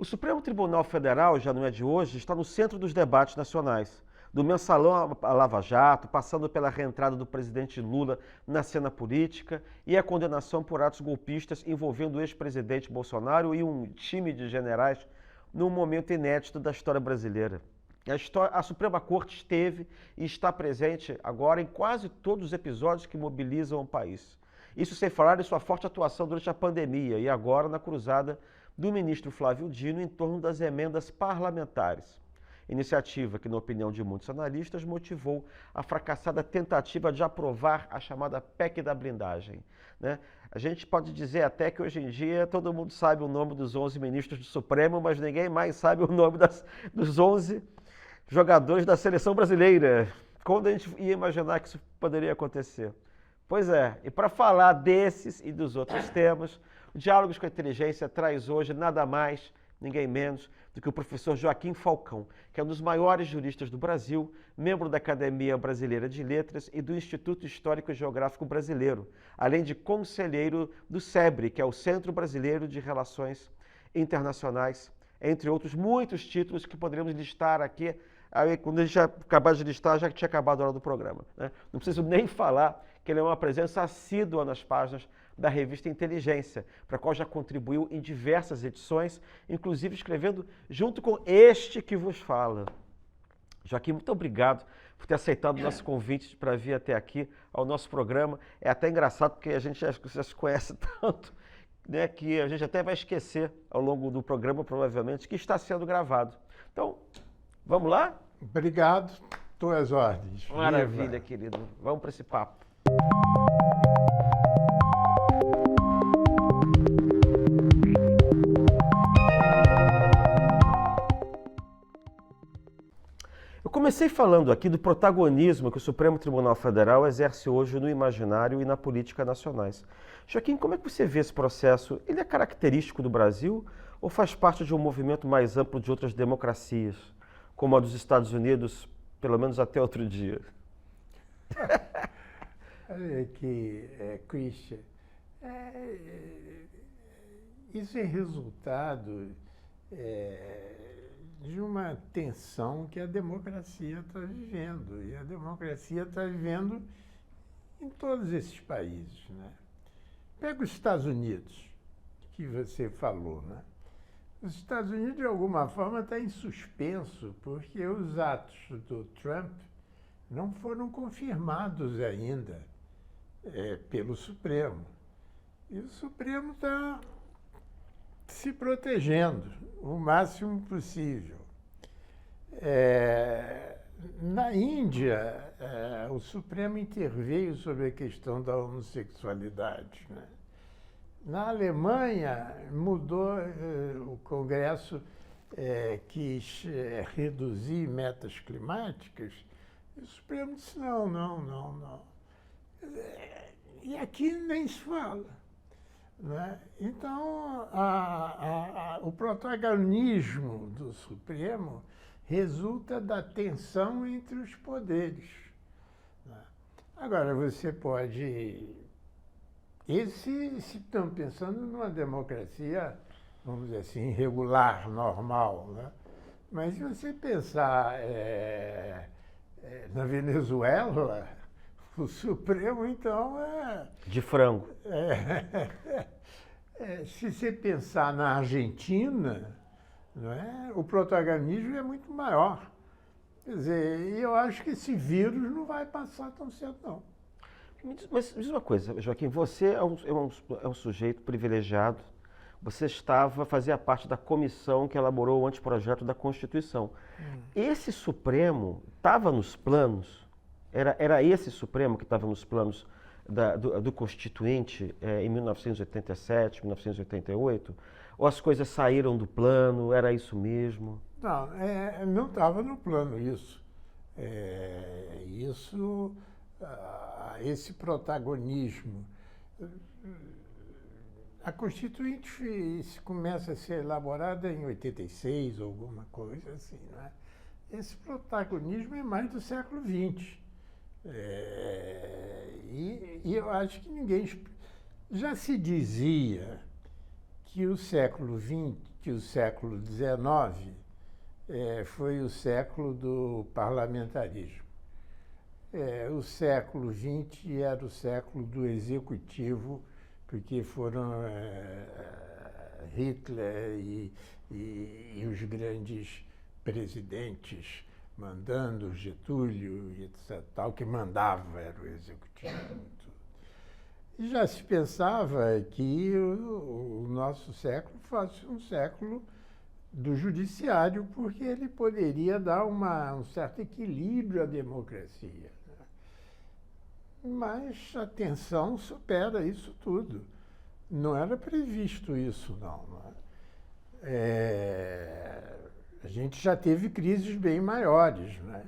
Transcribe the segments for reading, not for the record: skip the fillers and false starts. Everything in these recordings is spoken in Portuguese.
O Supremo Tribunal Federal, já não é de hoje, está no centro dos debates nacionais. Do mensalão à Lava Jato, passando pela reentrada do presidente Lula na cena política e a condenação por atos golpistas envolvendo o ex-presidente Bolsonaro e um time de generais num momento inédito da história brasileira. A Suprema Corte esteve e está presente agora em quase todos os episódios que mobilizam o país. Isso sem falar em sua forte atuação durante a pandemia e agora na cruzada do ministro Flávio Dino em torno das emendas parlamentares. Iniciativa que, na opinião de muitos analistas, motivou a fracassada tentativa de aprovar a chamada PEC da blindagem. Né? A gente pode dizer até que hoje em dia todo mundo sabe o nome dos 11 ministros do Supremo, mas ninguém mais sabe o nome dos 11 jogadores da seleção brasileira. Quando a gente ia imaginar que isso poderia acontecer? Pois é, e para falar desses e dos outros temas, o Diálogos com a Inteligência traz hoje nada mais, ninguém menos, do que o professor Joaquim Falcão, que é um dos maiores juristas do Brasil, membro da Academia Brasileira de Letras e do Instituto Histórico e Geográfico Brasileiro, além de conselheiro do SEBRE, que é o Centro Brasileiro de Relações Internacionais, entre outros muitos títulos que poderíamos listar aqui. Aí, quando a gente acabar de listar, já que tinha acabado a hora do programa. Né? Não preciso nem falar que ele é uma presença assídua nas páginas da revista Inteligência, para a qual já contribuiu em diversas edições, inclusive escrevendo junto com este que vos fala. Joaquim, muito obrigado por ter aceitado o nosso convite para vir até aqui ao nosso programa. É até engraçado porque a gente já se conhece tanto, né, que a gente até vai esquecer ao longo do programa, provavelmente, que está sendo gravado. Então, vamos lá? Obrigado, tuas ordens. Maravilha, Viva. querido. Vamos para esse papo. Eu comecei falando aqui do protagonismo que o Supremo Tribunal Federal exerce hoje no imaginário e na política nacionais. Joaquim, como é que você vê esse processo? Ele é característico do Brasil ou faz parte de um movimento mais amplo de outras democracias, como a dos Estados Unidos, pelo menos até outro dia? Olha aqui, Christian, isso é resultado de uma tensão que a democracia está vivendo. E a democracia está vivendo em todos esses países. Né? Pega os Estados Unidos, que você falou. Né? Os Estados Unidos, de alguma forma, está em suspenso, porque os atos do Trump não foram confirmados ainda pelo Supremo. E o Supremo está se protegendo o máximo possível. Na Índia, o Supremo interveio sobre a questão da homossexualidade. Né? Na Alemanha, mudou, o Congresso quis reduzir metas climáticas, e o Supremo disse não. E aqui nem se fala. Né? Então, o protagonismo do Supremo resulta da tensão entre os poderes. Né? Agora, você pode... se estão pensando numa democracia, vamos dizer assim, regular, normal. Né? Mas se você pensar na Venezuela, o Supremo, então, de frango. Se você pensar na Argentina, não é? O protagonismo é muito maior. Quer dizer, eu acho que esse vírus não vai passar tão cedo, não. Mas diz uma coisa, Joaquim, você é um sujeito privilegiado. Você fazia parte da comissão que elaborou o anteprojeto da Constituição. Esse Supremo estava nos planos? Era esse Supremo que estava nos planos do Constituinte em 1987, 1988? Ou as coisas saíram do plano? Era isso mesmo? Não, não estava no plano isso. Esse protagonismo. A Constituinte começa a ser elaborada em 86, ou alguma coisa assim. Né? Esse protagonismo é mais do século XX. E eu acho que ninguém... Já se dizia que o século XX que o século XIX foi o século do parlamentarismo. O século XX era o século do executivo, porque foram Hitler e os grandes presidentes mandando, Getúlio e etc., tal, que mandava era o executivo. E já se pensava que o nosso século fosse um século do judiciário, porque ele poderia dar um certo equilíbrio à democracia. Mas a tensão supera isso tudo. Não era previsto isso, não. A gente já teve crises bem maiores, né?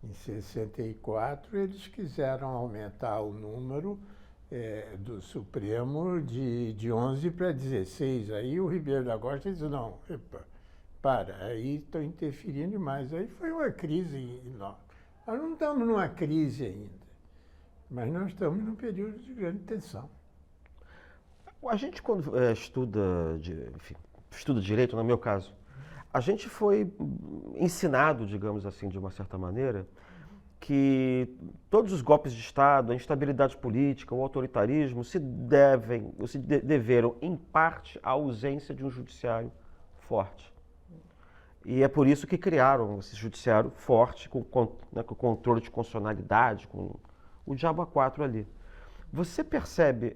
Em 64, eles quiseram aumentar o número do Supremo de 11 para 16. Aí o Ribeiro da Costa disse, não, epa, aí estão interferindo demais. Aí foi uma crise enorme. Nós não estamos numa crise ainda, mas nós estamos num período de grande tensão. A gente, quando estuda direito, no meu caso, a gente foi ensinado, digamos assim, de uma certa maneira, que todos os golpes de Estado, a instabilidade política, o autoritarismo se deveram, em parte, à ausência de um judiciário forte. E é por isso que criaram esse judiciário forte, com controle de constitucionalidade, com o diabo a quatro ali. Você percebe,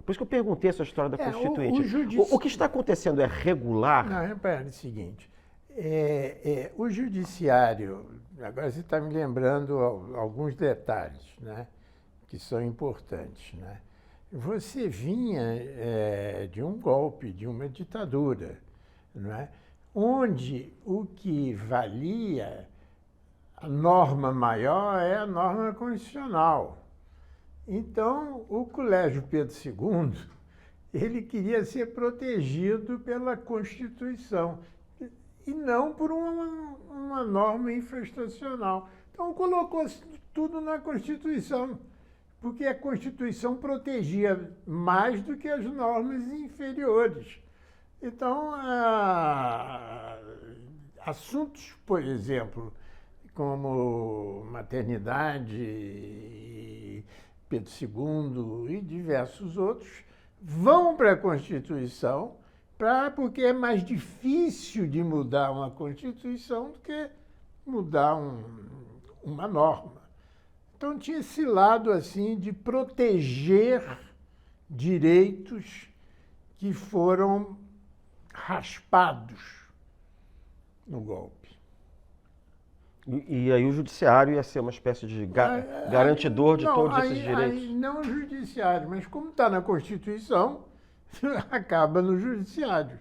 por isso que eu perguntei essa história da Constituinte, o que está acontecendo é regular? Não, repare o seguinte, o judiciário, agora você está me lembrando alguns detalhes, né, que são importantes, né? Você vinha de um golpe, de uma ditadura, não é? Onde o que valia, a norma maior é a norma constitucional. Então, o Colégio Pedro II, ele queria ser protegido pela Constituição e não por uma norma infrastitucional. Então, colocou tudo na Constituição, porque a Constituição protegia mais do que as normas inferiores. Então, assuntos, por exemplo, como maternidade, Pedro II e diversos outros, vão para a Constituição, porque é mais difícil de mudar uma Constituição do que mudar uma norma. Então tinha esse lado assim de proteger direitos que foram raspados no golpe. E aí o judiciário ia ser uma espécie de garantidor de todos esses direitos? Não o judiciário, mas como está na Constituição, acaba no judiciário.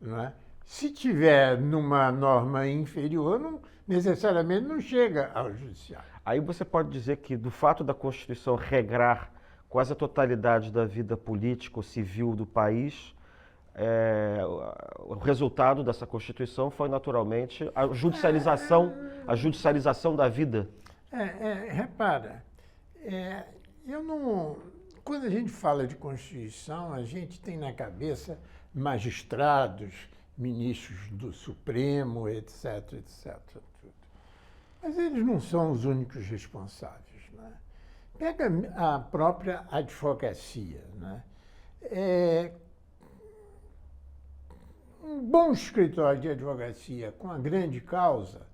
Não é? Se tiver numa norma inferior, necessariamente não chega ao judiciário. Aí você pode dizer que do fato da Constituição regrar quase a totalidade da vida política ou civil do país, o resultado dessa Constituição foi naturalmente a judicialização da vida. Repara, quando a gente fala de Constituição, a gente tem na cabeça magistrados, ministros do Supremo, etc, etc. Mas eles não são os únicos responsáveis, né? Pega a própria advocacia, né? Um bom escritório de advocacia com a grande causa,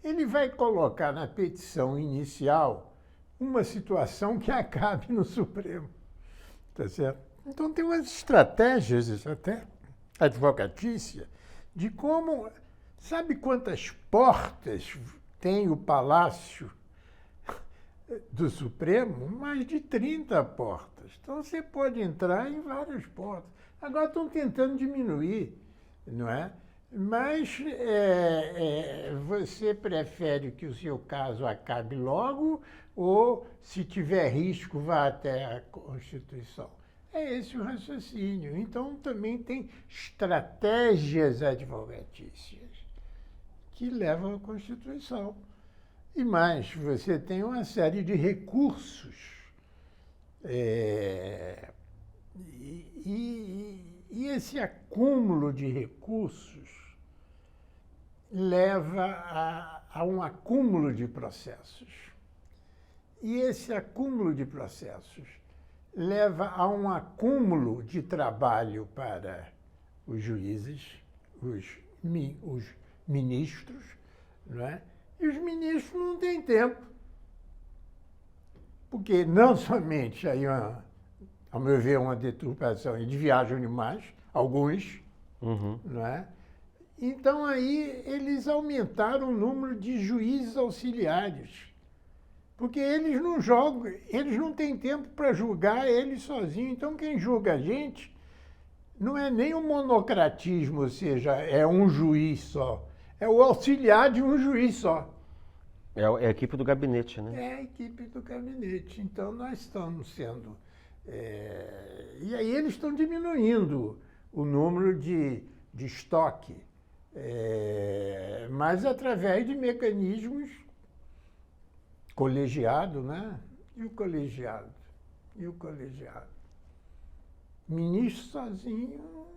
ele vai colocar na petição inicial uma situação que acabe no Supremo. Tá certo? Então tem umas estratégias até advocatícia de como... Sabe quantas portas tem o Palácio do Supremo? Mais de 30 portas. Então você pode entrar em várias portas. Agora estão tentando diminuir, não é? Mas você prefere que o seu caso acabe logo ou, se tiver risco, vá até a Constituição? É esse o raciocínio. Então, também tem estratégias advocatícias que levam à Constituição. E mais, você tem uma série de recursos. E esse acúmulo de recursos leva a um acúmulo de processos. E esse acúmulo de processos leva a um acúmulo de trabalho para os juízes, os ministros, não é? E os ministros não têm tempo. Porque não somente aí, ao meu ver, uma deturpação, eles viajam demais, alguns, não é? Então aí eles aumentaram o número de juízes auxiliares. Porque eles não jogam, eles não têm tempo para julgar eles sozinhos. Então quem julga a gente não é nem o monocratismo, ou seja, é um juiz só. É o auxiliar de um juiz só. É a equipe do gabinete, né? É a equipe do gabinete. Então nós estamos sendo... e aí eles estão diminuindo o número de estoque, mas através de mecanismos colegiado, né? E o colegiado? E o colegiado? Ministro sozinho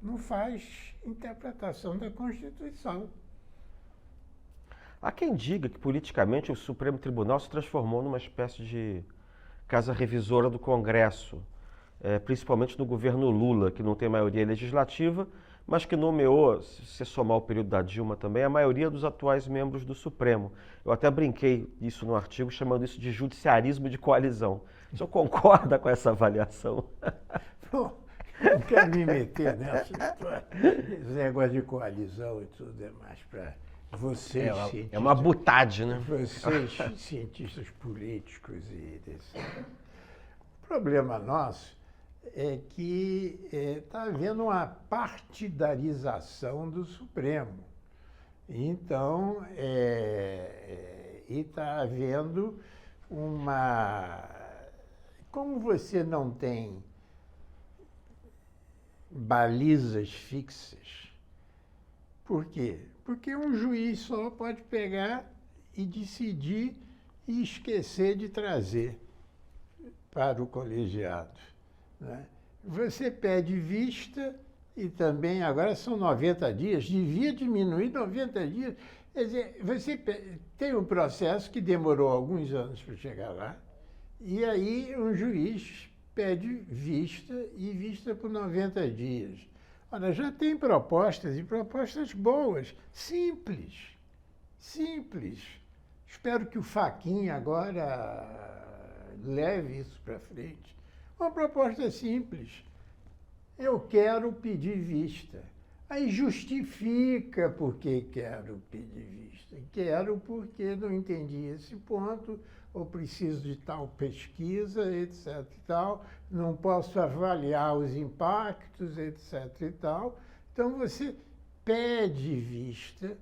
não faz interpretação da Constituição. Há quem diga que politicamente o Supremo Tribunal se transformou numa espécie de casa revisora do Congresso, principalmente no governo Lula, que não tem maioria legislativa, mas que nomeou, se você somar o período da Dilma também, a maioria dos atuais membros do Supremo. Eu até brinquei isso no artigo, chamando isso de judiciarismo de coalizão. O senhor concorda com essa avaliação? Bom, não quero me meter nessa história. Esse negócio de coalizão e tudo é mais para vocês, cientistas. É uma butade, né? Vocês, cientistas políticos e desse. O problema nosso é que está havendo uma partidarização do Supremo. Então, está havendo uma... Como você não tem balizas fixas, por quê? Porque um juiz só pode pegar e decidir e esquecer de trazer para o colegiado, né? Você pede vista e também, agora são 90 dias, devia diminuir 90 dias. Quer dizer, você tem um processo que demorou alguns anos para chegar lá, e aí um juiz pede vista e vista por 90 dias. Olha, já tem propostas, e propostas boas, simples, simples. Espero que o Fachin agora leve isso para frente. Uma proposta simples. Eu quero pedir vista. Aí justifica por que quero pedir vista. Quero porque não entendi esse ponto, ou preciso de tal pesquisa, etc. e tal. Não posso avaliar os impactos, etc. e tal. Então você pede vista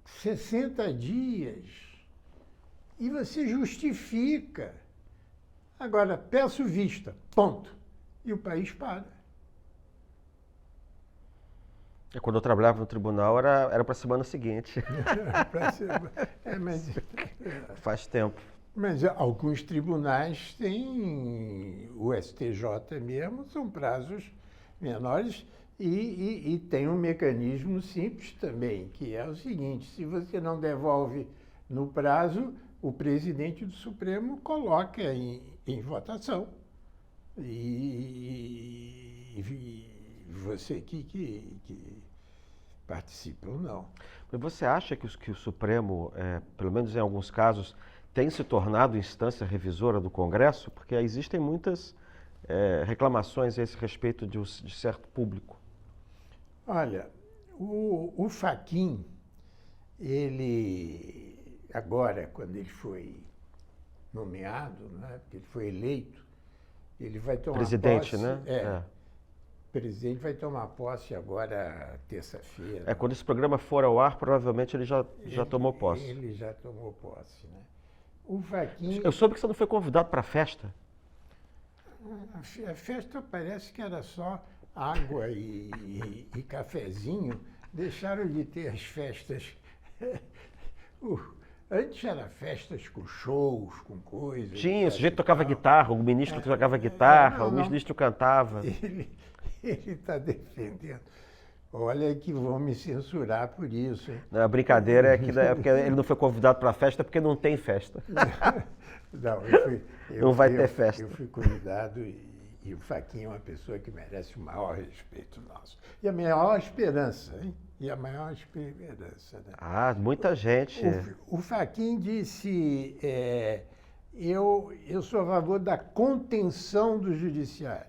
60 dias e você justifica. Agora, peço vista, ponto. E o país para. Quando eu trabalhava no tribunal, era para a semana seguinte. Faz tempo. Mas alguns tribunais têm, o STJ mesmo, são prazos menores e tem um mecanismo simples também, que é o seguinte: se você não devolve no prazo, o presidente do Supremo coloca em votação. E você que participa ou não. Mas você acha que o Supremo, pelo menos em alguns casos, tem se tornado instância revisora do Congresso? Porque existem muitas reclamações a esse respeito de certo público. Olha, o Fachin, ele, agora, quando ele foi nomeado, né, porque ele foi eleito, ele vai tomar presidente, posse, né? O presidente vai tomar posse agora, terça-feira. Quando esse programa for ao ar, provavelmente ele já tomou posse. Ele já tomou posse, né? O Fachin... Eu soube que você não foi convidado para a festa. A festa parece que era só água e cafezinho. Deixaram de ter as festas. Antes era festas com shows, com coisas. Tinha, o etc sujeito e tocava tal. guitarra, o ministro tocava guitarra, o não. ministro cantava. Ele está defendendo. Olha que vão me censurar por isso, hein? A brincadeira é que porque ele não foi convidado para a festa porque não tem festa. Não, Não vai ter festa. Eu fui convidado e o Fachin é uma pessoa que merece o maior respeito nosso. E a maior esperança, hein? E a maior esperança, né? Ah, muita gente. O Fachin disse, eu sou a favor da contenção do judiciário.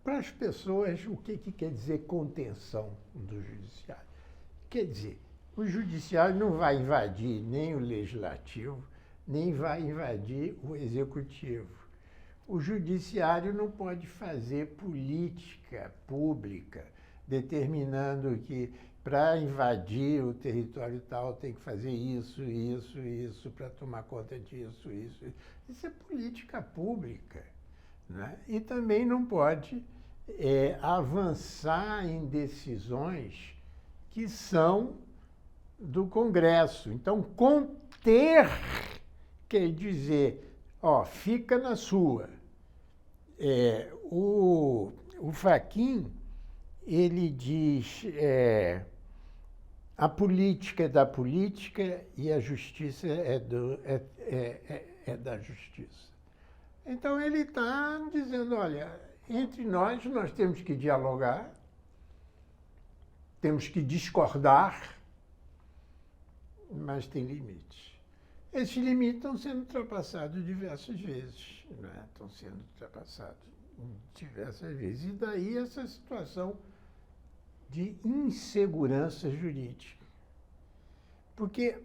Para as pessoas, o que quer dizer contenção do judiciário? Quer dizer, o judiciário não vai invadir nem o legislativo, nem vai invadir o executivo. O judiciário não pode fazer política pública determinando que para invadir o território tal tem que fazer isso, isso, isso, para tomar conta disso, isso. Isso é política pública, né? E também não pode avançar em decisões que são do Congresso. Então, conter quer dizer, fica na sua. O Fachin, ele diz, a política é da política e a justiça é da justiça. Então, ele está dizendo, olha, entre nós temos que dialogar, temos que discordar, mas tem limites. Esses limites estão sendo ultrapassados diversas vezes, né? Estão sendo ultrapassados diversas vezes. E daí essa situação de insegurança jurídica. Porque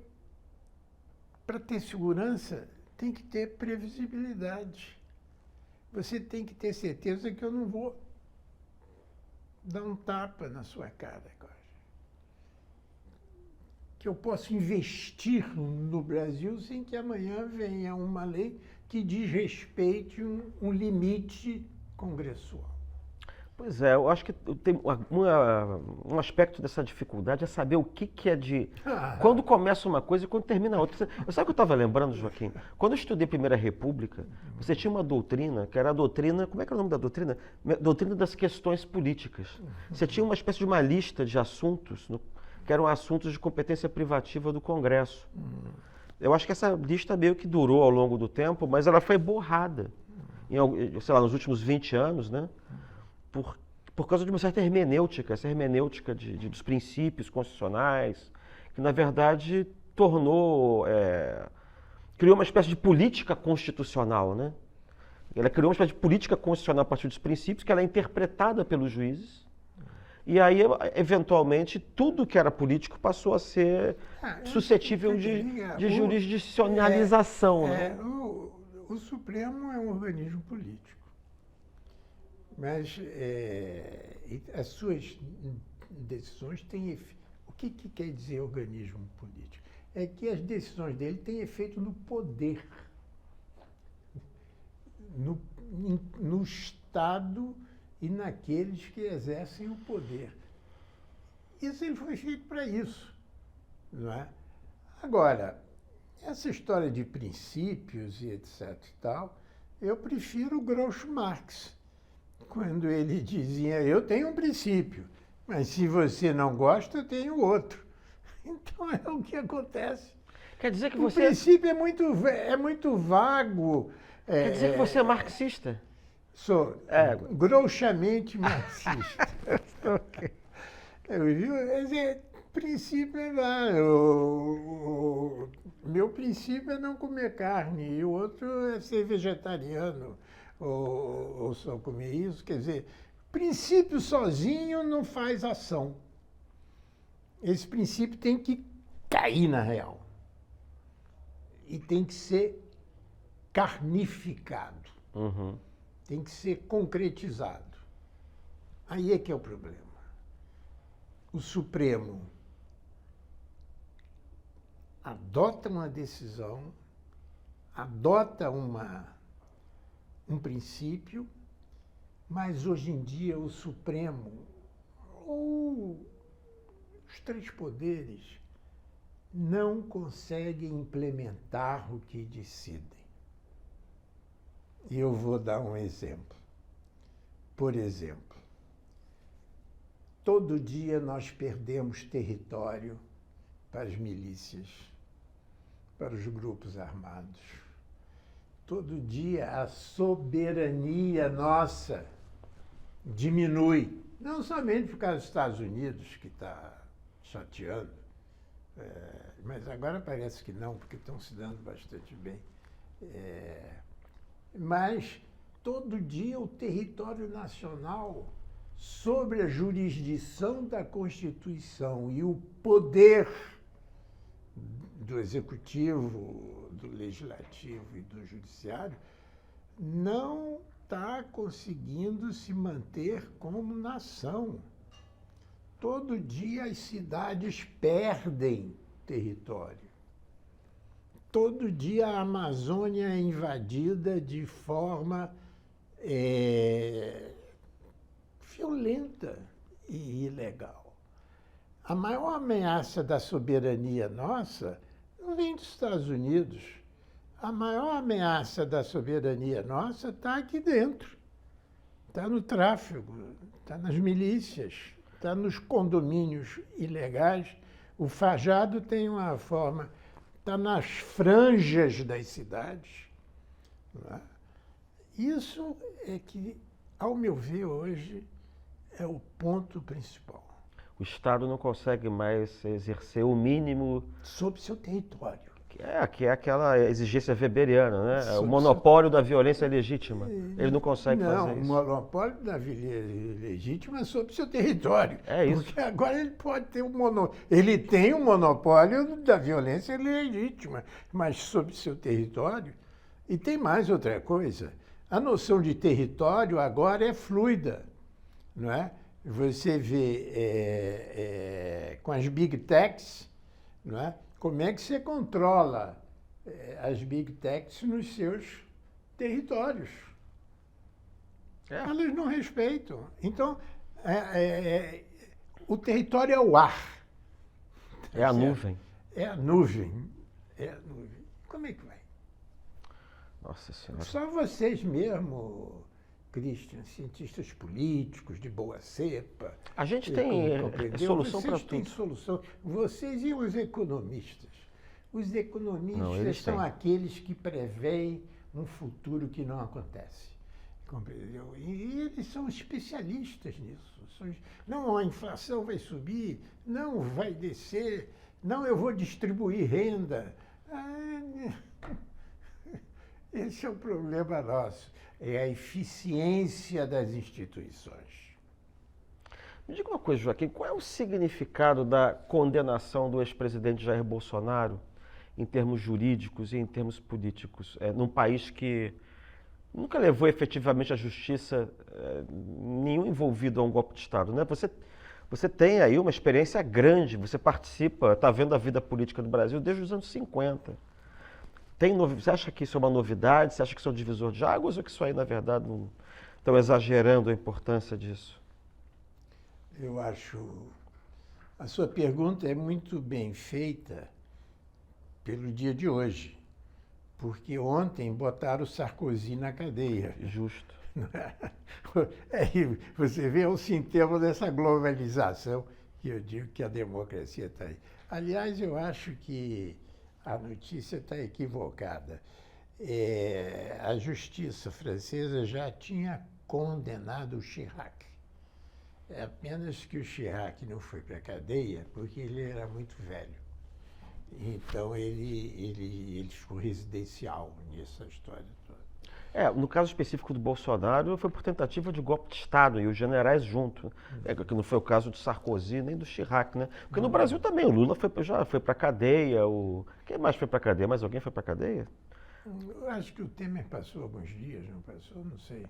para ter segurança tem que ter previsibilidade. Você tem que ter certeza que eu não vou dar um tapa na sua cara agora. Que eu posso investir no Brasil sem que amanhã venha uma lei que desrespeite um limite congressual. Pois é, eu acho que tem um aspecto dessa dificuldade é saber o que é de... Quando começa uma coisa e quando termina outra. Sabe o que eu estava lembrando, Joaquim? Quando eu estudei Primeira República, você tinha uma doutrina, que era a doutrina... Como é que era o nome da doutrina? Doutrina das questões políticas. Você tinha uma espécie de uma lista de assuntos, que eram assuntos de competência privativa do Congresso. Eu acho que essa lista meio que durou ao longo do tempo, mas ela foi borrada, sei lá, nos últimos 20 anos, né? Por causa de uma certa hermenêutica, essa hermenêutica dos princípios constitucionais, que na verdade criou uma espécie de política constitucional, né? Ela criou uma espécie de política constitucional a partir dos princípios, que ela é interpretada pelos juízes, e aí, eventualmente, tudo que era político passou a ser suscetível de jurisdicionalização. Né? O Supremo é um organismo político. Mas as suas decisões têm efeito. O que quer dizer organismo político? É que as decisões dele têm efeito no poder, no Estado e naqueles que exercem o poder. Isso ele foi feito para isso, não é? Agora, essa história de princípios e etc. e tal, eu prefiro o Groucho Marx, quando ele dizia, eu tenho um princípio, mas se você não gosta, eu tenho outro. Então é o que acontece. Quer dizer que o princípio é muito vago. Quer dizer que você é marxista? Sou grouchamente marxista. Princípio é lá. O meu princípio é não comer carne e o outro é ser vegetariano ou só comer isso. Quer dizer, princípio sozinho não faz ação. Esse princípio tem que cair na real. E tem que ser carnificado. Uhum. Tem que ser concretizado. Aí é que é o problema. O Supremo adota uma decisão, adota um princípio, mas hoje em dia o Supremo, ou os três poderes, não conseguem implementar o que decidem. E eu vou dar um exemplo. Por exemplo, todo dia nós perdemos território para as milícias, para os grupos armados. Todo dia a soberania nossa diminui. Não somente por causa dos Estados Unidos, que está chateando, mas agora parece que não, porque estão se dando bastante bem. Mas todo dia o território nacional, sobre a jurisdição da Constituição e o poder do Executivo, do Legislativo e do Judiciário, não está conseguindo se manter como nação. Todo dia as cidades perdem território. Todo dia a Amazônia é invadida de forma violenta e ilegal. A maior ameaça da soberania nossa não vem dos Estados Unidos. A maior ameaça da soberania nossa está aqui dentro. Está no tráfico, está nas milícias, está nos condomínios ilegais. O Fajado tem uma forma, está nas franjas das cidades. Não é? Isso é que, ao meu ver, hoje é o ponto principal. O Estado não consegue mais exercer o mínimo Sobre seu território. que é aquela exigência weberiana, né? O Sobre monopólio da violência legítima. Ele não consegue fazer Não, o isso. monopólio da violência legítima é sobre seu território. É isso. Porque agora ele pode ter um monopólio. Ele tem um monopólio da violência legítima, mas sobre seu território. E tem mais outra coisa. A noção de território agora é fluida, não é? Você vê com as big techs, não é? Como é que você controla as big techs nos seus territórios? Elas não respeitam. Então, o território é o ar. É a nuvem. É a nuvem. É a nuvem. Como é que vai? Nossa Senhora. Só vocês mesmo, Christian, cientistas políticos de boa cepa. A gente tem solução para Vocês têm tudo. solução. Vocês e os economistas. Os economistas Não, eles são têm. aqueles que preveem um futuro que não acontece. Compreendeu? E eles são especialistas nisso. Não, a inflação vai subir, não vai descer, não, eu vou distribuir renda. Esse é o problema nosso. É a eficiência das instituições. Me diga uma coisa, Joaquim, qual é o significado da condenação do ex-presidente Jair Bolsonaro em termos jurídicos e em termos políticos, num país que nunca levou efetivamente à justiça nenhum envolvido a um golpe de Estado, né? Você tem aí uma experiência grande, você participa, está vendo a vida política do Brasil desde os anos 50. Você acha que isso é uma novidade? Você acha que isso é um divisor de águas ou que isso aí, na verdade, não estão exagerando a importância disso? Eu acho... A sua pergunta é muito bem feita pelo dia de hoje, porque ontem botaram o Sarkozy na cadeia. Justo. Você vê o sintoma dessa globalização que eu digo que a democracia está aí. Aliás, eu acho que a notícia está equivocada. A justiça francesa já tinha condenado o Chirac. É apenas que o Chirac não foi para a cadeia porque ele era muito velho. Então, ele ficou residencial nessa história toda. No caso específico do Bolsonaro, foi por tentativa de golpe de Estado e os generais junto. Que não foi o caso do Sarkozy nem do Chirac, né? Porque no Brasil também o Lula já foi para a cadeia. Quem mais foi para a cadeia? Mais alguém foi para a cadeia? Eu acho que o Temer passou alguns dias, não passou? Não sei.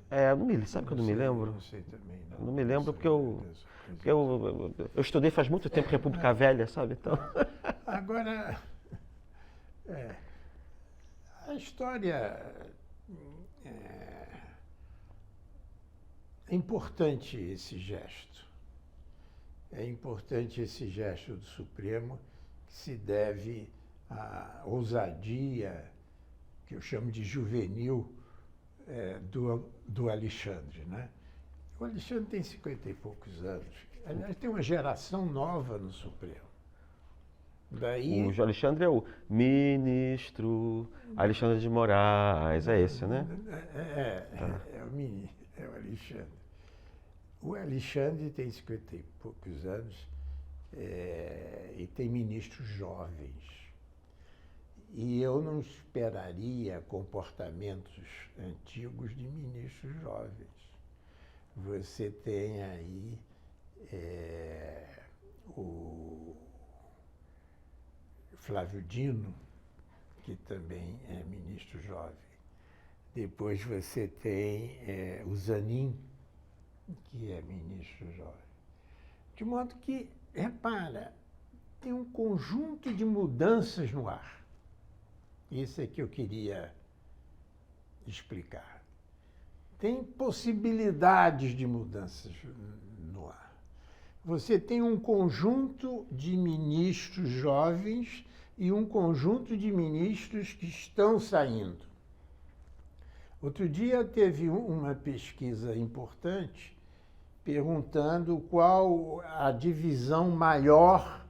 Sabe que eu não me lembro? Não sei também. Não me lembro porque eu estudei faz muito tempo República Velha, sabe? Então... Agora, a história... É importante esse gesto. É importante esse gesto do Supremo que se deve à ousadia, que eu chamo de juvenil, do Alexandre, né? O Alexandre tem 50 e poucos anos. Aliás, tem uma geração nova no Supremo. Daí, O Alexandre é o ministro Alexandre de Moraes, é esse, né? É o Alexandre. O Alexandre tem 50 e poucos anos e tem ministros jovens. E eu não esperaria comportamentos antigos de ministros jovens. Você tem aí o Flávio Dino, que também é ministro jovem. Depois você tem o Zanin, que é ministro jovem. De modo que, repara, tem um conjunto de mudanças no ar. Isso é que eu queria explicar. Tem possibilidades de mudanças no ar. Você tem um conjunto de ministros jovens e um conjunto de ministros que estão saindo. Outro dia teve uma pesquisa importante perguntando qual a divisão maior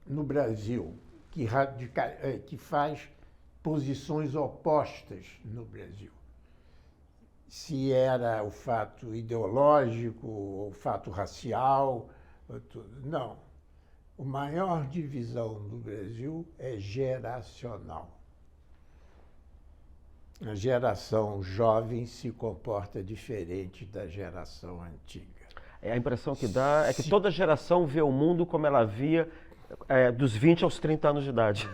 no Brasil, que faz posições opostas no Brasil. Se era o fato ideológico, o fato racial, tudo. Não. A maior divisão no Brasil é geracional. A geração jovem se comporta diferente da geração antiga. A impressão que dá é que toda geração vê o mundo como ela via dos 20 aos 30 anos de idade.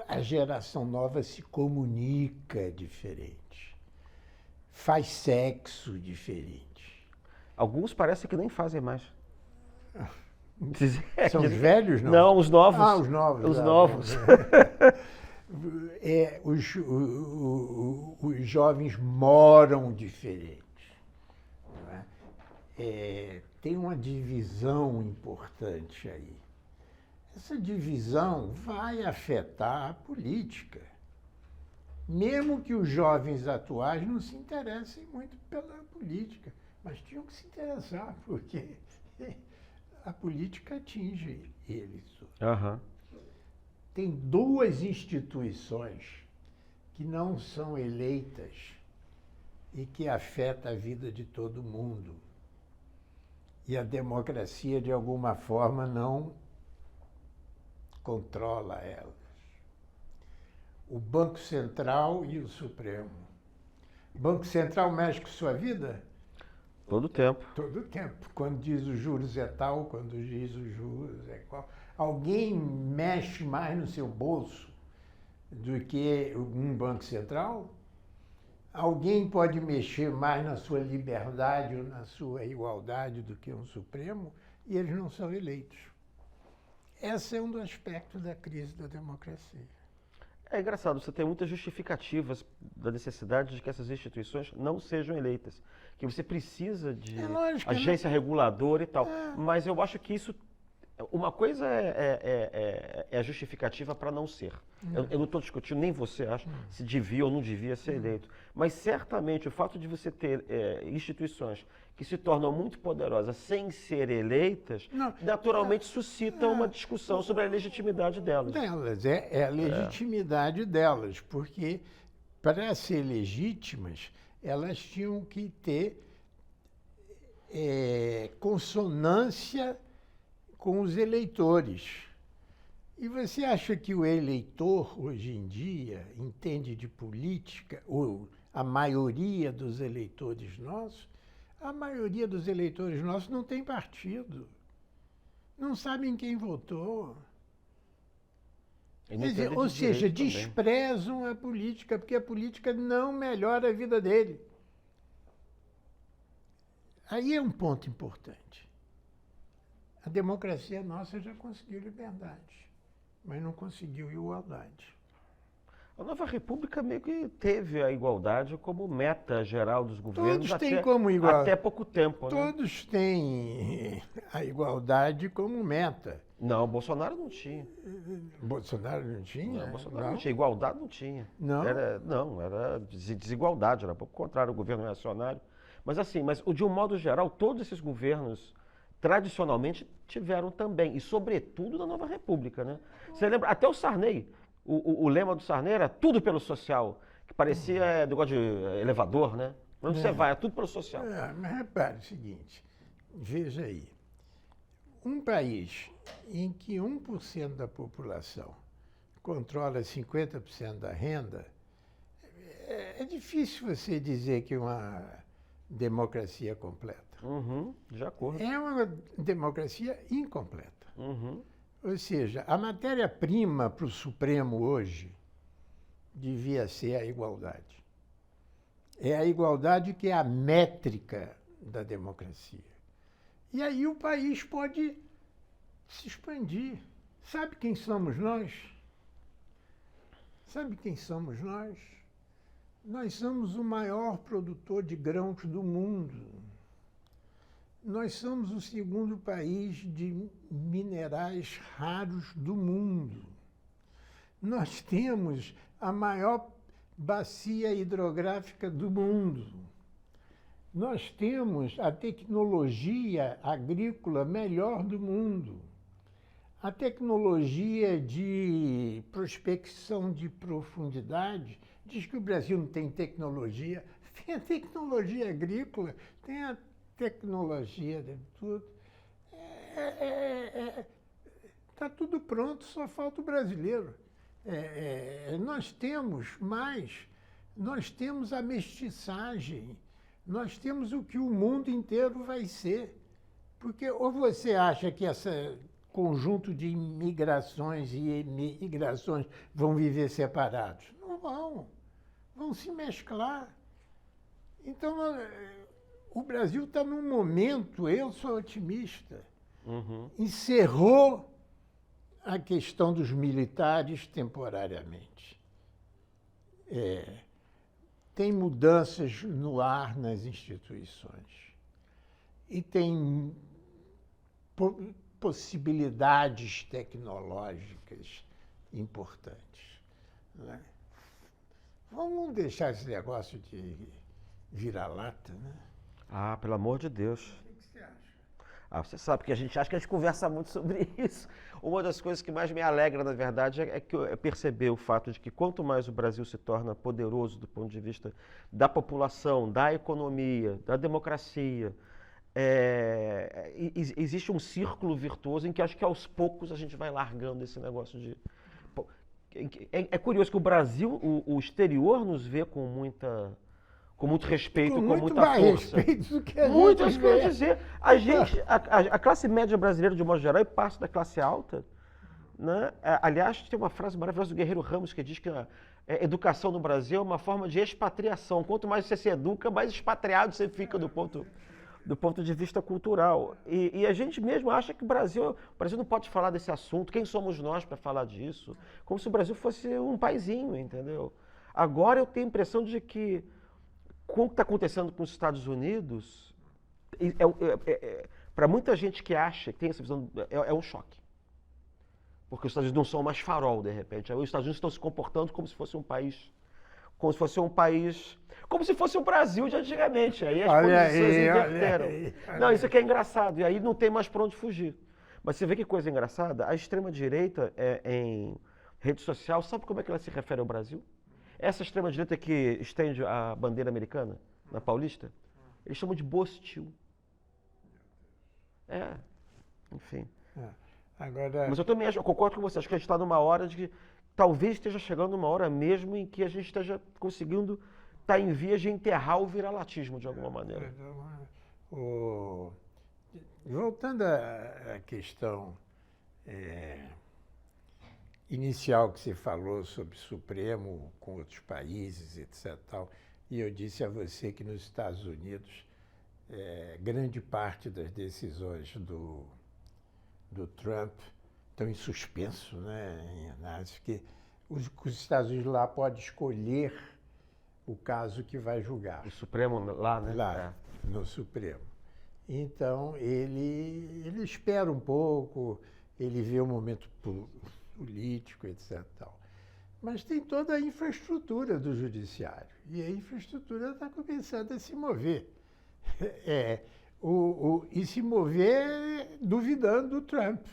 A geração nova se comunica diferente, faz sexo diferente. Alguns parecem que nem fazem mais. São os velhos, não? Não, os novos. Ah, os novos. Os novos. Os jovens moram diferente. Não é? Tem uma divisão importante aí. Essa divisão vai afetar a política. Mesmo que os jovens atuais não se interessem muito pela política, mas tinham que se interessar, porque a política atinge eles. Uhum. Tem duas instituições que não são eleitas e que afetam a vida de todo mundo. E a democracia, de alguma forma, não controla elas. O Banco Central e o Supremo. O Banco Central mexe com sua vida? Todo tempo. Todo tempo. Quando diz os juros é tal, quando diz os juros é qual. Alguém mexe mais no seu bolso do que um Banco Central? Alguém pode mexer mais na sua liberdade ou na sua igualdade do que um Supremo? E eles não são eleitos. Esse é um dos aspectos da crise da democracia. É engraçado, você tem muitas justificativas da necessidade de que essas instituições não sejam eleitas. Que você precisa de agência reguladora e tal. Mas eu acho que isso... Uma coisa é a justificativa para não ser. Eu não estou discutindo, nem você acha, se devia ou não devia ser eleito. Mas certamente o fato de você ter instituições que se tornam muito poderosas sem ser eleitas, naturalmente suscita uma discussão sobre a legitimidade delas. É a legitimidade delas, porque para ser legítimas, elas tinham que ter consonância com os eleitores. E você acha que o eleitor, hoje em dia, entende de política, ou a maioria dos eleitores nossos? A maioria dos eleitores nossos não tem partido. Não sabem quem votou. Ou seja, desprezam a política, porque a política não melhora a vida dele. Aí é um ponto importante. A democracia nossa já conseguiu liberdade, mas não conseguiu igualdade. A Nova República meio que teve a igualdade como meta geral dos governos Todos têm como igual. até pouco tempo, né? Todos têm a igualdade como meta. Não, Bolsonaro não tinha. Bolsonaro não tinha? Não, Bolsonaro não tinha. Igualdade não tinha. Não? Era desigualdade, era pouco contrário ao governo reacionário. Mas assim, de um modo geral, todos esses governos tradicionalmente tiveram também, e sobretudo na Nova República, né? Você lembra, até o Sarney, o lema do Sarney era tudo pelo social, que parecia negócio de elevador, né? Onde você vai, é tudo pelo social. Mas repare o seguinte, veja aí, um país em que 1% da população controla 50% da renda, é difícil você dizer que é uma democracia completa. Uhum, de acordo. É uma democracia incompleta. Uhum. Ou seja, a matéria-prima para o Supremo hoje devia ser a igualdade. É a igualdade que é a métrica da democracia. E aí o país pode se expandir. Sabe quem somos nós? Sabe quem somos nós? Nós somos o maior produtor de grãos do mundo. Nós somos o segundo país de minerais raros do mundo. Nós temos a maior bacia hidrográfica do mundo. Nós temos a tecnologia agrícola melhor do mundo. A tecnologia de prospecção de profundidade diz que o Brasil não tem tecnologia. Tem a tecnologia agrícola, tem a tecnologia de tudo. Está tudo pronto, só falta o brasileiro. Nós temos a mestiçagem, nós temos o que o mundo inteiro vai ser. Porque ou você acha que esse conjunto de imigrações e imigrações vão viver separados? Não vão se mesclar. Então, o Brasil está num momento, eu sou otimista, encerrou a questão dos militares temporariamente. Tem mudanças no ar nas instituições. E tem possibilidades tecnológicas importantes. Né? Vamos deixar esse negócio de vira-lata, né? Ah, pelo amor de Deus. O que você acha? Você sabe que a gente acha que a gente conversa muito sobre isso. Uma das coisas que mais me alegra, na verdade, é perceber o fato de que quanto mais o Brasil se torna poderoso do ponto de vista da população, da economia, da democracia, existe um círculo virtuoso em que acho que aos poucos a gente vai largando esse negócio de... É curioso que o Brasil, o exterior nos vê com muito respeito, com muita força. Respeito do que a Muito, gente isso que eu ia vê. dizer. A classe média brasileira, de modo geral, e parte da classe alta, né? Aliás, tem uma frase maravilhosa do Guerreiro Ramos que diz que a educação no Brasil é uma forma de expatriação. Quanto mais você se educa, mais expatriado você fica do ponto de vista cultural. E a gente mesmo acha que o Brasil não pode falar desse assunto. Quem somos nós para falar disso? Como se o Brasil fosse um paizinho, entendeu? Agora eu tenho a impressão de que com o que está acontecendo com os Estados Unidos, para muita gente que acha, que tem essa visão, é um choque. Porque os Estados Unidos não são mais farol, de repente. Os Estados Unidos estão se comportando como se fosse um país, como se fosse o Brasil de antigamente. Aí as posições inverteram. Não, isso aqui é engraçado, e aí não tem mais para onde fugir. Mas você vê que coisa engraçada? A extrema-direita em rede social, sabe como é que ela se refere ao Brasil? Essa extrema-direita que estende a bandeira americana na Paulista, eles chamam de bostil. Enfim. Agora, Mas eu também eu concordo com você, acho que a gente está numa hora de que talvez esteja chegando uma hora mesmo em que a gente esteja conseguindo estar em vias de enterrar o viralatismo de alguma maneira. Voltando à questão inicial que você falou sobre Supremo com outros países, etc. Tal, e eu disse a você que nos Estados Unidos, grande parte das decisões do Trump estão em suspenso, né, em análise, porque os Estados Unidos lá podem escolher o caso que vai julgar. O Supremo lá, né? Lá, no Supremo. Então, ele espera um pouco, ele vê o momento político, etc. Tal. Mas tem toda a infraestrutura do judiciário. E a infraestrutura está começando a se mover. E se mover duvidando do Trump.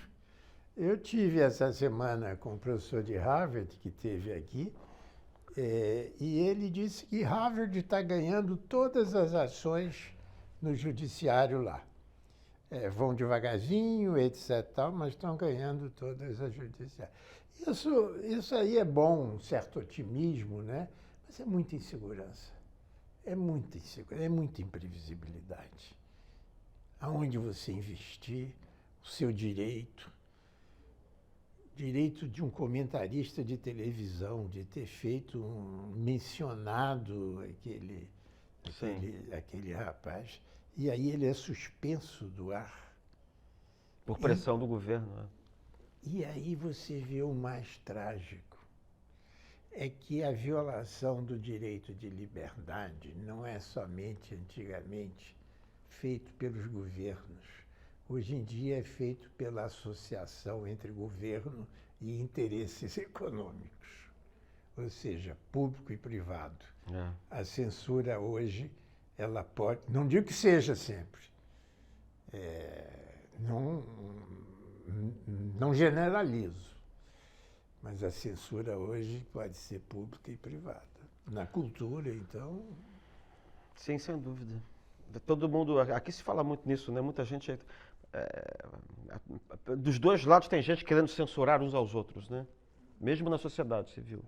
Eu tive essa semana com um professor de Harvard, que esteve aqui, e ele disse que Harvard está ganhando todas as ações no judiciário lá. Vão devagarzinho, etc., tal, mas estão ganhando todas as judiciárias. Isso aí é bom, um certo otimismo, né? Mas é muita insegurança. É muita insegurança, é muita imprevisibilidade. Aonde você investir, o seu direito de um comentarista de televisão, de ter feito mencionado aquele rapaz, e aí ele é suspenso do ar. Por pressão do governo, né? E aí você vê o mais trágico, é que a violação do direito de liberdade não é somente antigamente feito pelos governos. Hoje em dia é feito pela associação entre governo e interesses econômicos, ou seja, público e privado. A censura hoje, ela pode, não digo que seja sempre, não generalizo, mas a censura hoje pode ser pública e privada. Na cultura, então... Sim, sem dúvida. Todo mundo, aqui se fala muito nisso, né? Muita gente... dos dois lados tem gente querendo censurar uns aos outros, né? Mesmo na sociedade civil.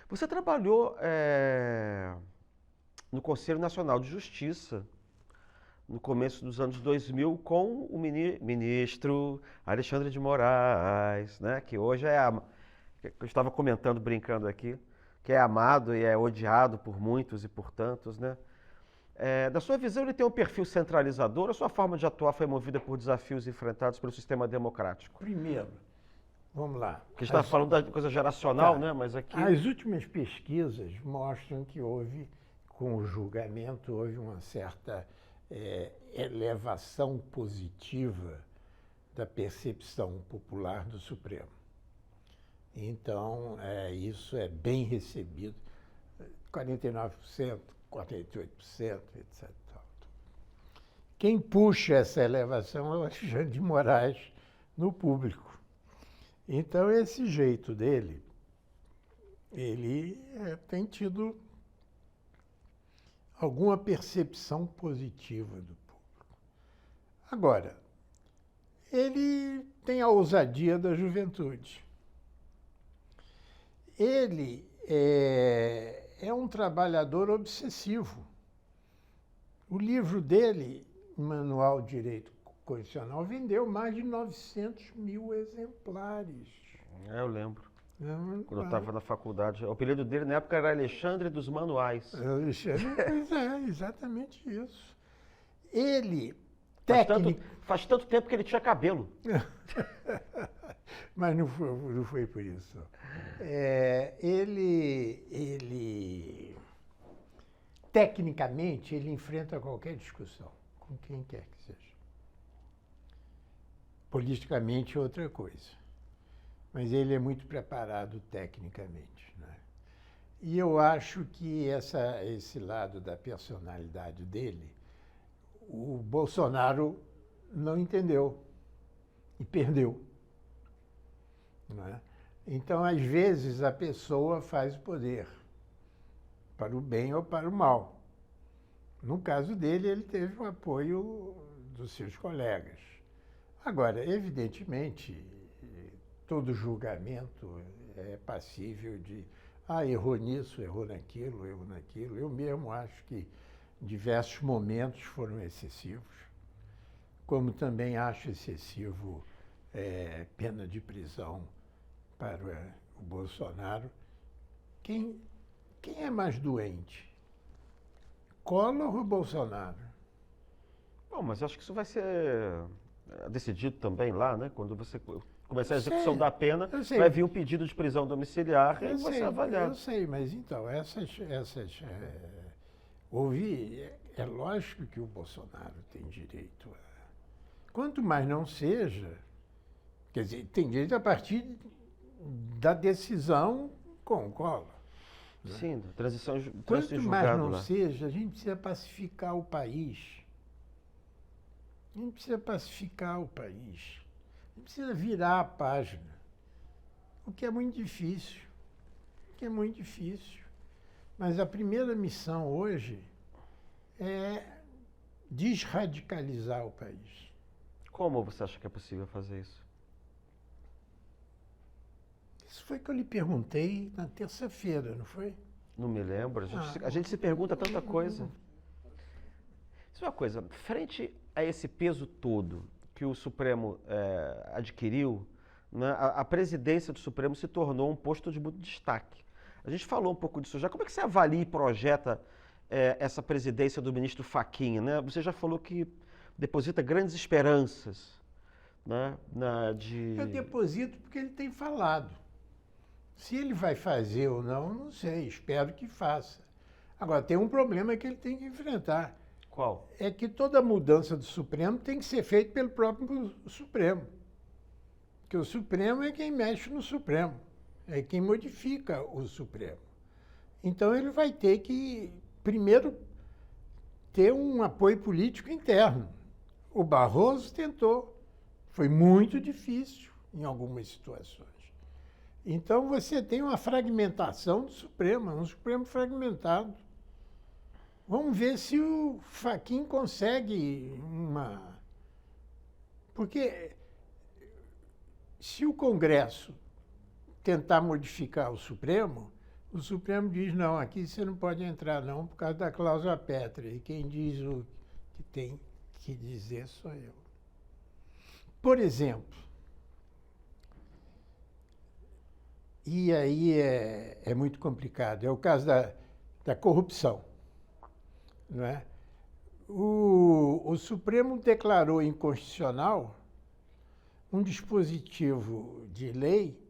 Você trabalhou no Conselho Nacional de Justiça no começo dos anos 2000 com o ministro Alexandre de Moraes, né? Que hoje eu estava comentando, brincando aqui, que é amado e é odiado por muitos e por tantos, né? Da sua visão, ele tem um perfil centralizador ou a sua forma de atuar foi movida por desafios enfrentados pelo sistema democrático? Primeiro, vamos lá. Porque a gente está falando da coisa geracional, né? Mas aqui... As últimas pesquisas mostram que com o julgamento, houve uma certa elevação positiva da percepção popular do Supremo. Então, isso é bem recebido. 49%, 48%, etc. Quem puxa essa elevação é o Alexandre de Moraes no público. Então, esse jeito dele, ele tem tido alguma percepção positiva do público. Agora, ele tem a ousadia da juventude. Ele é um trabalhador obsessivo. O livro dele, Manual de Direito Constitucional, vendeu mais de 900 mil exemplares. Eu lembro. Quando eu estava na faculdade. O apelido dele na época era Alexandre dos Manuais. Alexandre, pois exatamente isso. Ele, faz tanto tempo que ele tinha cabelo. Mas não foi por isso. Tecnicamente, ele enfrenta qualquer discussão, com quem quer que seja. Politicamente, outra coisa. Mas ele é muito preparado tecnicamente, né? E eu acho que esse lado da personalidade dele, o Bolsonaro não entendeu e perdeu. Né? Então, às vezes, a pessoa faz o poder, para o bem ou para o mal. No caso dele, ele teve o apoio dos seus colegas. Agora, evidentemente, todo julgamento é passível de errou nisso, errou naquilo, errou naquilo. Eu mesmo acho que diversos momentos foram excessivos, como também acho excessivo pena de prisão para o Bolsonaro. Quem é mais doente? Collor ou Bolsonaro? Bom, mas acho que isso vai ser decidido também lá, né? Quando você... começar a Eu execução sei, da pena, eu sei. vai vir um pedido de prisão domiciliar e Eu você sei, avaliar. eu sei, mas então, houve, é lógico que o Bolsonaro tem direito a. Quanto mais não seja, quer dizer, tem direito a partir da decisão com o Collor. Né? Sim, transição em Quanto mais julgado não lá. seja, a gente precisa pacificar o país. A gente precisa pacificar o país. A gente precisa virar a página. O que é muito difícil. O que é muito difícil. Mas a primeira missão hoje é desradicalizar o país. Como você acha que é possível fazer isso? Isso foi que eu lhe perguntei na terça-feira, não foi? Não me lembro. A gente se pergunta tanta coisa. Isso é uma coisa, frente a esse peso todo que o Supremo adquiriu, né, a presidência do Supremo se tornou um posto de muito destaque. A gente falou um pouco disso já. Como é que você avalia e projeta essa presidência do ministro Fachin, né? Você já falou que deposita grandes esperanças, né, Eu deposito porque ele tem falado. Se ele vai fazer ou não sei, espero que faça. Agora, tem um problema que ele tem que enfrentar. Qual? É que toda mudança do Supremo tem que ser feita pelo próprio Supremo. Porque o Supremo é quem mexe no Supremo, é quem modifica o Supremo. Então ele vai ter que, primeiro, ter um apoio político interno. O Barroso tentou, foi muito difícil em algumas situações. Então você tem uma fragmentação do Supremo, um Supremo fragmentado. Vamos ver se o Fachin consegue uma. Porque se o Congresso tentar modificar o Supremo diz, não, aqui você não pode entrar não, por causa da cláusula pétrea. E quem diz o que tem que dizer sou eu. Por exemplo, e aí é muito complicado, é o caso da corrupção. Não é? O Supremo declarou inconstitucional um dispositivo de lei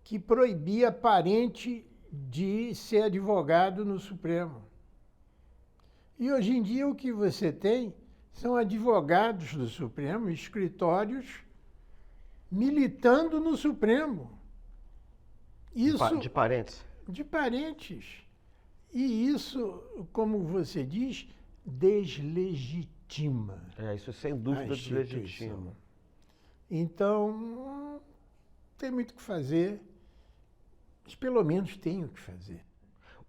que proibia parente de ser advogado no Supremo. E hoje em dia o que você tem são advogados do Supremo, escritórios, militando no Supremo. Isso, de parentes? De parentes. E isso, como você diz, deslegitima. Isso sem dúvida deslegitima. Então, tem muito o que fazer, mas pelo menos tem o que fazer.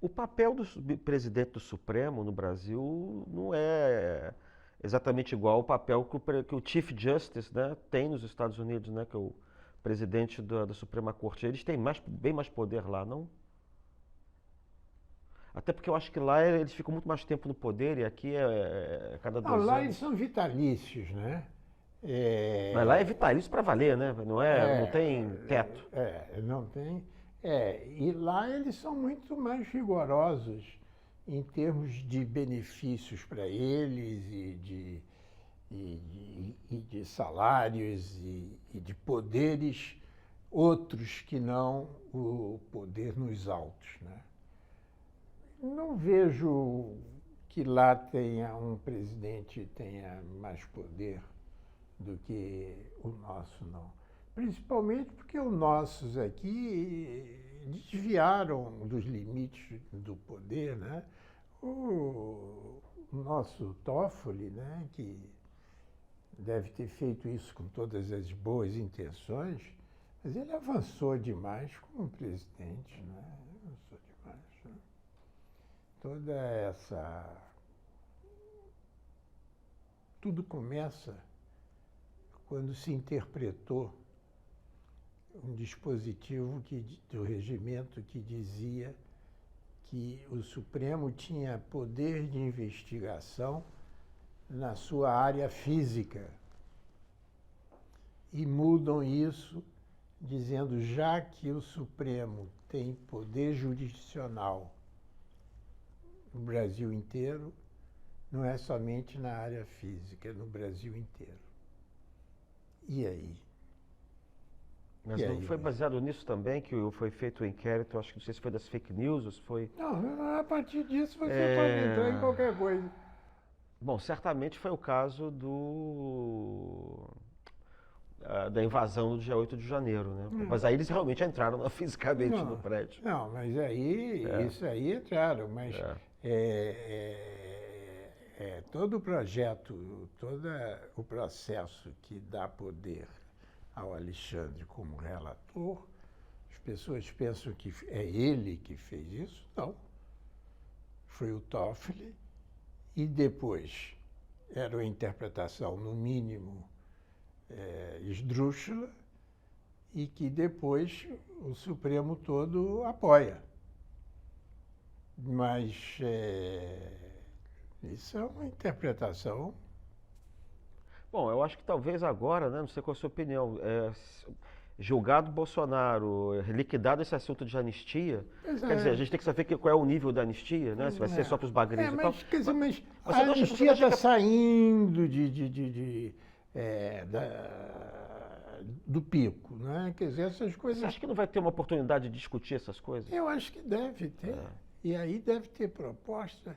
O papel do presidente do Supremo no Brasil não é exatamente igual ao papel que o Chief Justice, né, tem nos Estados Unidos, né, que é o presidente da Suprema Corte. Eles têm bem mais poder lá, não? Até porque eu acho que lá eles ficam muito mais tempo no poder e aqui é cada 2 anos. Lá eles são vitalícios, né? Mas lá é vitalício para valer, né? Não tem teto. Não tem. E lá eles são muito mais rigorosos em termos de benefícios para eles e de salários e de poderes outros que não o poder nos autos, né? Não vejo que lá tenha um presidente tenha mais poder do que o nosso, não. Principalmente porque os nossos aqui desviaram dos limites do poder, né? O nosso Toffoli, né, que deve ter feito isso com todas as boas intenções, mas ele avançou demais como presidente, né? Avançou demais. Né? Toda essa... Tudo começa quando se interpretou um dispositivo do regimento que dizia que o Supremo tinha poder de investigação na sua área física. E mudam isso dizendo, já que o Supremo tem poder jurisdicional no Brasil inteiro, não é somente na área física, é no Brasil inteiro. E aí? Mas E não aí, foi baseado nisso também que foi feito o inquérito, acho que não sei se foi das fake news ou se foi... não, a partir disso você pode entrar em qualquer coisa. Bom, certamente foi o caso da invasão do dia 8 de janeiro, né? Mas aí eles realmente entraram fisicamente no prédio. Não, mas aí, isso aí é claro, mas todo o projeto, todo o processo que dá poder ao Alexandre como relator, as pessoas pensam que é ele que fez isso. Não. Foi o Toffoli e depois era uma interpretação, no mínimo, esdrúxula, e que depois o Supremo todo apoia. Mas isso é uma interpretação. Bom, eu acho que talvez agora, né, não sei qual a sua opinião, julgado Bolsonaro, liquidado esse assunto de anistia, quer dizer, a gente tem que saber qual é o nível da anistia, né? Se vai ser só para os bagrinhos e tal. Quer dizer, mas Você a não acha- anistia você não está acha saindo do pico, né? Quer dizer, essas Você coisas. acha que não vai ter uma oportunidade de discutir essas coisas? Eu acho que deve ter. E aí deve ter proposta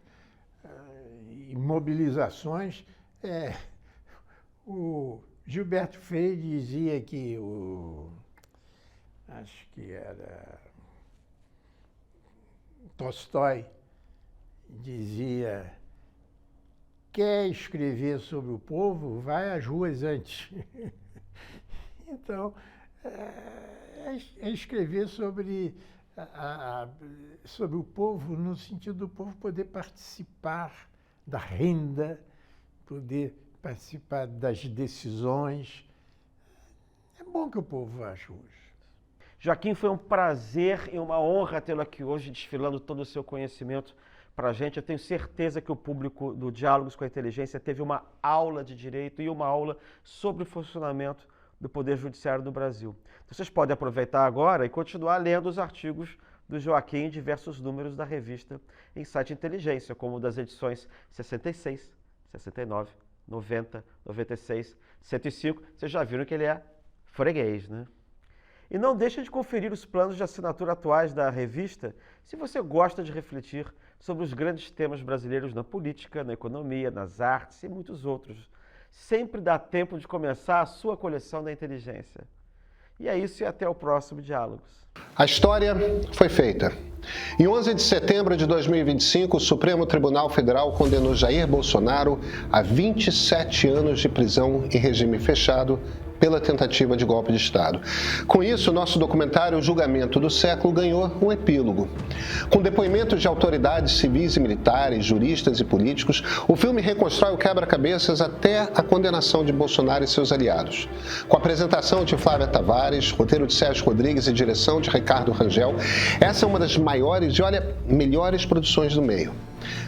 e mobilizações. O Gilberto Freire dizia que acho que era Tolstói, dizia: quer escrever sobre o povo, vai às ruas antes. Então, é escrever sobre o povo, no sentido do povo poder participar da renda, poder participar das decisões. É bom que o povo vá às ruas. Joaquim, foi um prazer e uma honra tê-lo aqui hoje, desfilando todo o seu conhecimento para a gente. Eu tenho certeza que o público do Diálogos com a Inteligência teve uma aula de direito e uma aula sobre o funcionamento do Poder Judiciário do Brasil. Vocês podem aproveitar agora e continuar lendo os artigos do Joaquim em diversos números da revista Insight Inteligência, como das edições 66, 69, 90, 96, 105. Vocês já viram que ele é freguês, né? E não deixe de conferir os planos de assinatura atuais da revista se você gosta de refletir sobre os grandes temas brasileiros na política, na economia, nas artes e muitos outros. Sempre dá tempo de começar a sua coleção da inteligência. E é isso, e até o próximo Diálogos. A história foi feita. Em 11 de setembro de 2025, o Supremo Tribunal Federal condenou Jair Bolsonaro a 27 anos de prisão em regime fechado pela tentativa de golpe de Estado. Com isso, o nosso documentário O Julgamento do Século ganhou um epílogo. Com depoimentos de autoridades civis e militares, juristas e políticos, o filme reconstrói o quebra-cabeças até a condenação de Bolsonaro e seus aliados. Com a apresentação de Flávia Tavares, roteiro de Sérgio Rodrigues e direção de Ricardo Rangel, essa é uma das maiores e, melhores produções do meio.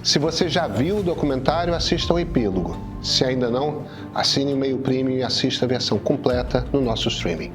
Se você já viu o documentário, assista ao epílogo. Se ainda não, assine o Meio Premium e assista a versão completa no nosso streaming.